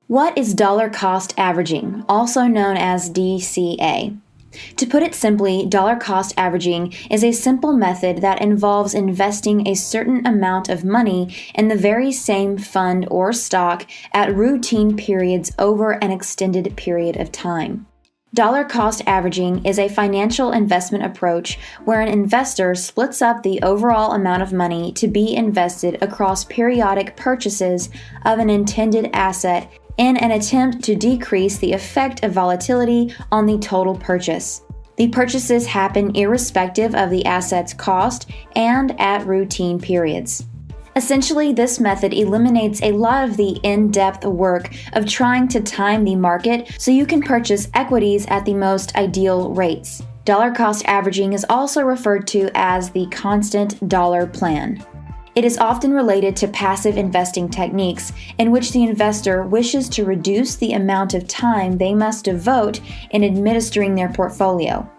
What is dollar cost averaging, also known as DCA? To put it simply, dollar cost averaging is a simple method that involves investing a certain amount of money in the very same fund or stock at routine periods over an extended period of time. Dollar cost averaging is a financial investment approach where an investor splits up the overall amount of money to be invested across periodic purchases of an intended asset in an attempt to decrease the effect of volatility on the total purchase. The purchases happen irrespective of the asset's cost and at routine periods. Essentially, this method eliminates a lot of the in-depth work of trying to time the market so you can purchase equities at the most ideal rates. Dollar cost averaging is also referred to as the constant dollar plan. It is often related to passive investing techniques in which the investor wishes to reduce the amount of time they must devote in administering their portfolio.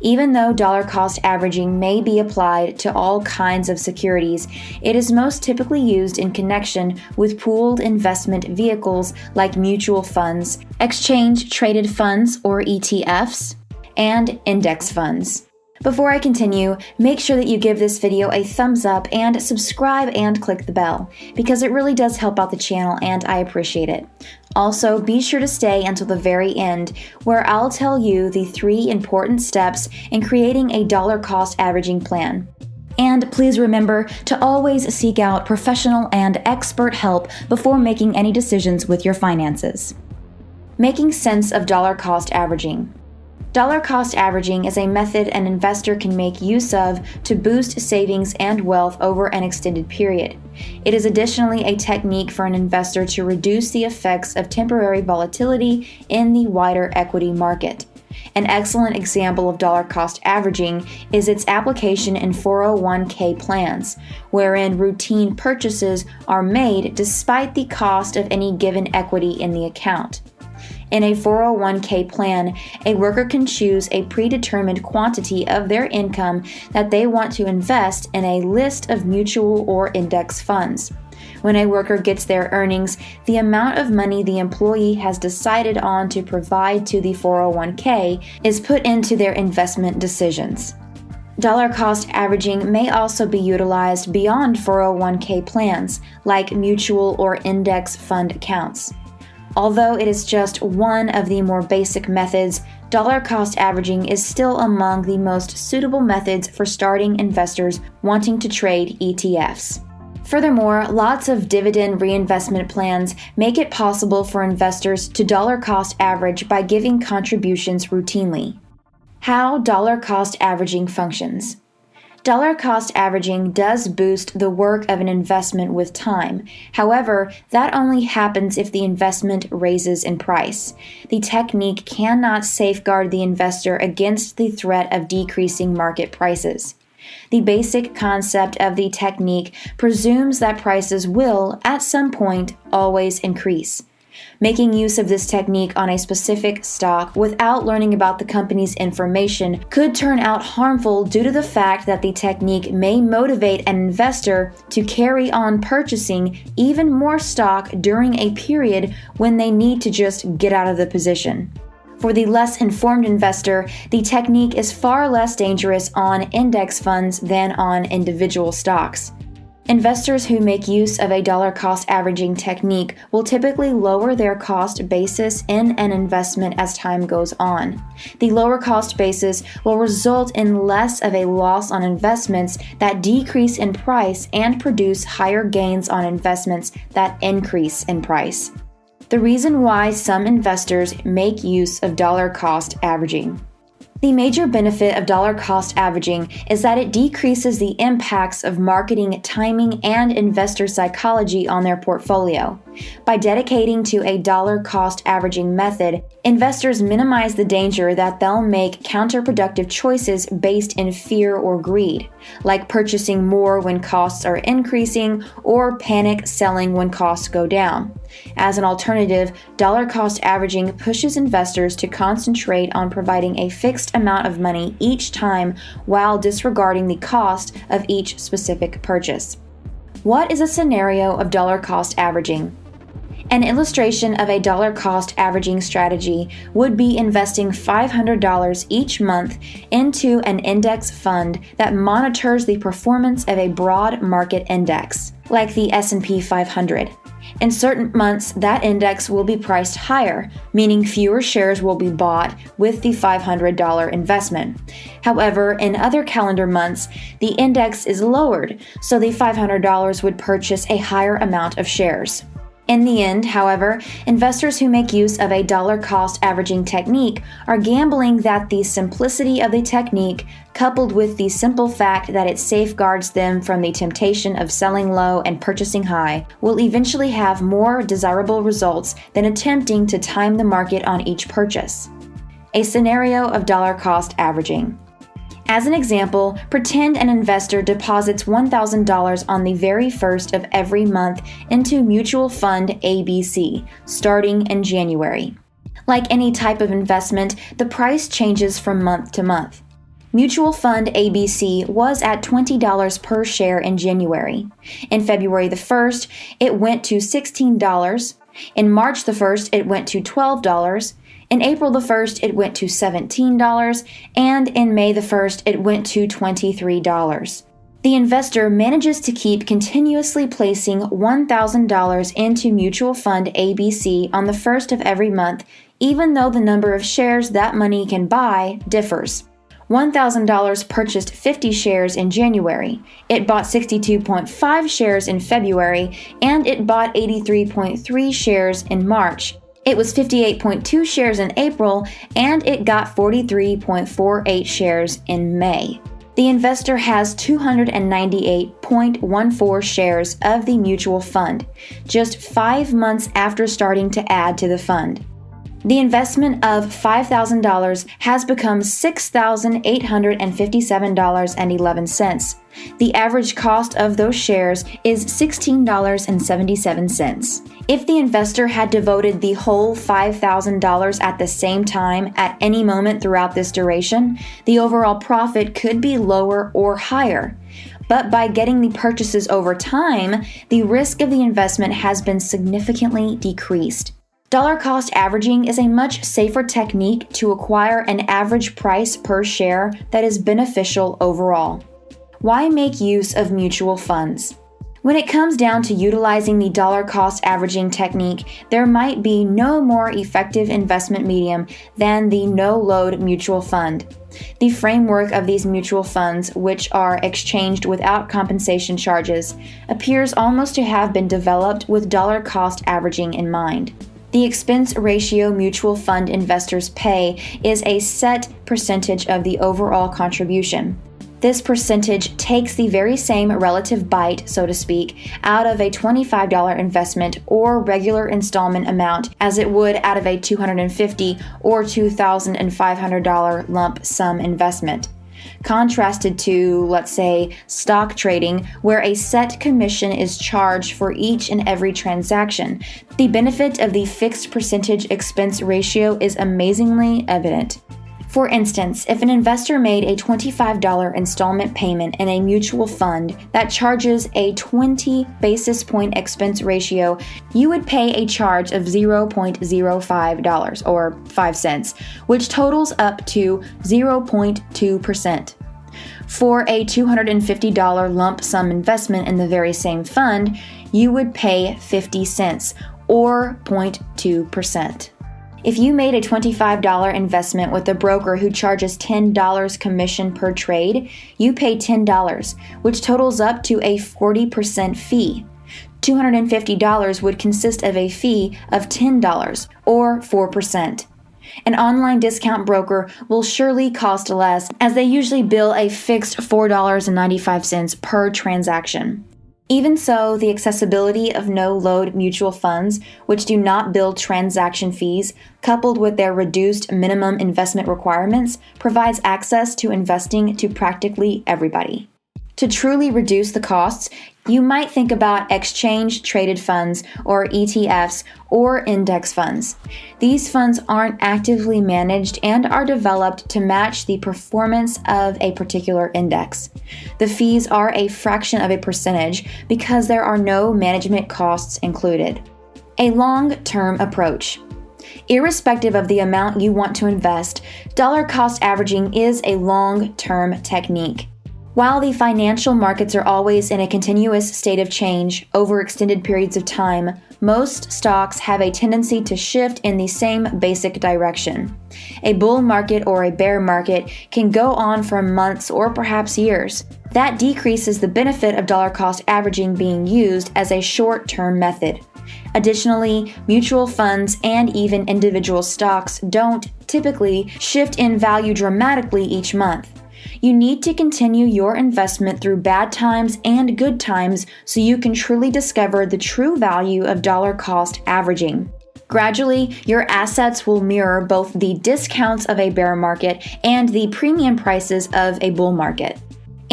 Even though dollar cost averaging may be applied to all kinds of securities, it is most typically used in connection with pooled investment vehicles like mutual funds, exchange-traded funds or ETFs, and index funds. Before I continue, make sure that you give this video a thumbs up and subscribe and click the bell, because it really does help out the channel and I appreciate it. Also, be sure to stay until the very end, where I'll tell you the 3 important steps in creating a dollar cost averaging plan. And please remember to always seek out professional and expert help before making any decisions with your finances. Making sense of dollar cost averaging. Dollar cost averaging is a method an investor can make use of to boost savings and wealth over an extended period. It is additionally a technique for an investor to reduce the effects of temporary volatility in the wider equity market. An excellent example of dollar cost averaging is its application in 401k plans, wherein routine purchases are made despite the cost of any given equity in the account. In a 401k plan, a worker can choose a predetermined quantity of their income that they want to invest in a list of mutual or index funds. When a worker gets their earnings, the amount of money the employee has decided on to provide to the 401k is put into their investment decisions. Dollar cost averaging may also be utilized beyond 401k plans, like mutual or index fund accounts. Although it is just one of the more basic methods, dollar cost averaging is still among the most suitable methods for starting investors wanting to trade ETFs. Furthermore, lots of dividend reinvestment plans make it possible for investors to dollar cost average by giving contributions routinely. How dollar cost averaging functions. Dollar cost averaging does boost the work of an investment with time. However, that only happens if the investment raises in price. The technique cannot safeguard the investor against the threat of decreasing market prices. The basic concept of the technique presumes that prices will, at some point, always increase. Making use of this technique on a specific stock without learning about the company's information could turn out harmful due to the fact that the technique may motivate an investor to carry on purchasing even more stock during a period when they need to just get out of the position. For the less informed investor, the technique is far less dangerous on index funds than on individual stocks. Investors who make use of a dollar cost averaging technique will typically lower their cost basis in an investment as time goes on. The lower cost basis will result in less of a loss on investments that decrease in price and produce higher gains on investments that increase in price. The reason why some investors make use of dollar cost averaging. The major benefit of dollar cost averaging is that it decreases the impacts of marketing, timing, and investor psychology on their portfolio. By dedicating to a dollar cost averaging method, investors minimize the danger that they'll make counterproductive choices based in fear or greed, like purchasing more when costs are increasing or panic selling when costs go down. As an alternative, dollar cost averaging pushes investors to concentrate on providing a fixed amount of money each time while disregarding the cost of each specific purchase. What is a scenario of dollar cost averaging? An illustration of a dollar cost averaging strategy would be investing $500 each month into an index fund that monitors the performance of a broad market index, like the S&P 500. In certain months, that index will be priced higher, meaning fewer shares will be bought with the $500 investment. However, in other calendar months, the index is lowered, so the $500 would purchase a higher amount of shares. In the end, however, investors who make use of a dollar cost averaging technique are gambling that the simplicity of the technique, coupled with the simple fact that it safeguards them from the temptation of selling low and purchasing high, will eventually have more desirable results than attempting to time the market on each purchase. A scenario of dollar cost averaging. As an example, pretend an investor deposits $1,000 on the very first of every month into mutual fund ABC, starting in January. Like any type of investment, the price changes from month to month. Mutual fund ABC was at $20 per share in January. In February the 1st, it went to $16. In March the 1st, it went to $12. In April the 1st, it went to $17, and in May the 1st, it went to $23. The investor manages to keep continuously placing $1,000 into mutual fund ABC on the first of every month, even though the number of shares that money can buy differs. $1,000 purchased 50 shares in January, it bought 62.5 shares in February, and it bought 83.3 shares in March. It was 58.2 shares in April, and it got 43.48 shares in May. The investor has 298.14 shares of the mutual fund, just 5 months after starting to add to the fund. The investment of $5,000 has become $6,857.11. The average cost of those shares is $16.77. If the investor had devoted the whole $5,000 at the same time at any moment throughout this duration, the overall profit could be lower or higher. But by getting the purchases over time, the risk of the investment has been significantly decreased. Dollar cost averaging is a much safer technique to acquire an average price per share that is beneficial overall. Why make use of mutual funds? When it comes down to utilizing the dollar cost averaging technique, there might be no more effective investment medium than the no-load mutual fund. The framework of these mutual funds, which are exchanged without compensation charges, appears almost to have been developed with dollar cost averaging in mind. The expense ratio mutual fund investors pay is a set percentage of the overall contribution. This percentage takes the very same relative bite, so to speak, out of a $25 investment or regular installment amount as it would out of a $250 or $2,500 lump sum investment. Contrasted to, let's say, stock trading, where a set commission is charged for each and every transaction, the benefit of the fixed percentage expense ratio is amazingly evident. For instance, if an investor made a $25 installment payment in a mutual fund that charges a 20 basis point expense ratio, you would pay a charge of $0.05 or 5 cents, which totals up to 0.2%. For a $250 lump sum investment in the very same fund, you would pay 50 cents or 0.2%. If you made a $25 investment with a broker who charges $10 commission per trade, you pay $10, which totals up to a 40% fee. $250 would consist of a fee of $10, or 4%. An online discount broker will surely cost less, as they usually bill a fixed $4.95 per transaction. Even so, the accessibility of no-load mutual funds, which do not bill transaction fees, coupled with their reduced minimum investment requirements, provides access to investing to practically everybody. To truly reduce the costs, you might think about exchange-traded funds, or ETFs, or index funds. These funds aren't actively managed and are developed to match the performance of a particular index. The fees are a fraction of a percentage because there are no management costs included. A long-term approach. Irrespective of the amount you want to invest, dollar cost averaging is a long-term technique. While the financial markets are always in a continuous state of change over extended periods of time, most stocks have a tendency to shift in the same basic direction. A bull market or a bear market can go on for months or perhaps years. That decreases the benefit of dollar cost averaging being used as a short-term method. Additionally, mutual funds and even individual stocks don't typically shift in value dramatically each month. You need to continue your investment through bad times and good times so you can truly discover the true value of dollar cost averaging. Gradually, your assets will mirror both the discounts of a bear market and the premium prices of a bull market.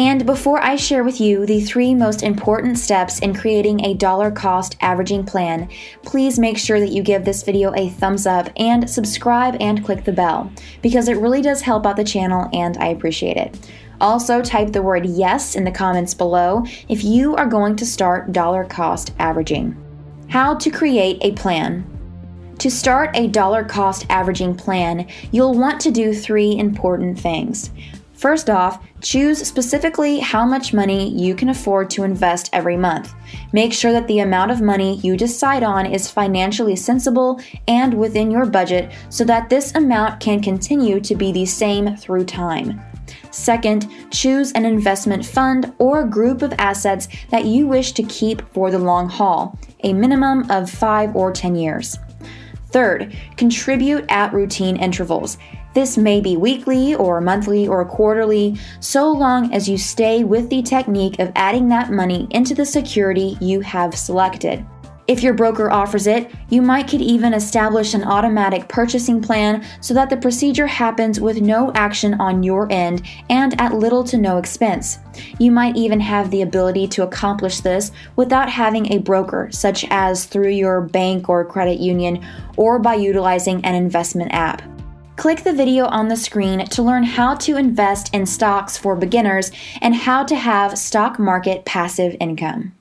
And before I share with you the 3 most important steps in creating a dollar cost averaging plan, please make sure that you give this video a thumbs up and subscribe and click the bell, because it really does help out the channel and I appreciate it. Also, type the word yes in the comments below if you are going to start dollar cost averaging. How to create a plan. To start a dollar cost averaging plan, you'll want to do 3 important things. First off, choose specifically how much money you can afford to invest every month. Make sure that the amount of money you decide on is financially sensible and within your budget so that this amount can continue to be the same through time. Second, choose an investment fund or group of assets that you wish to keep for the long haul, a minimum of 5 or 10 years. Third, contribute at routine intervals. This may be weekly or monthly or quarterly, so long as you stay with the technique of adding that money into the security you have selected. If your broker offers it, you could even establish an automatic purchasing plan so that the procedure happens with no action on your end and at little to no expense. You might even have the ability to accomplish this without having a broker, such as through your bank or credit union, or by utilizing an investment app. Click the video on the screen to learn how to invest in stocks for beginners and how to have stock market passive income.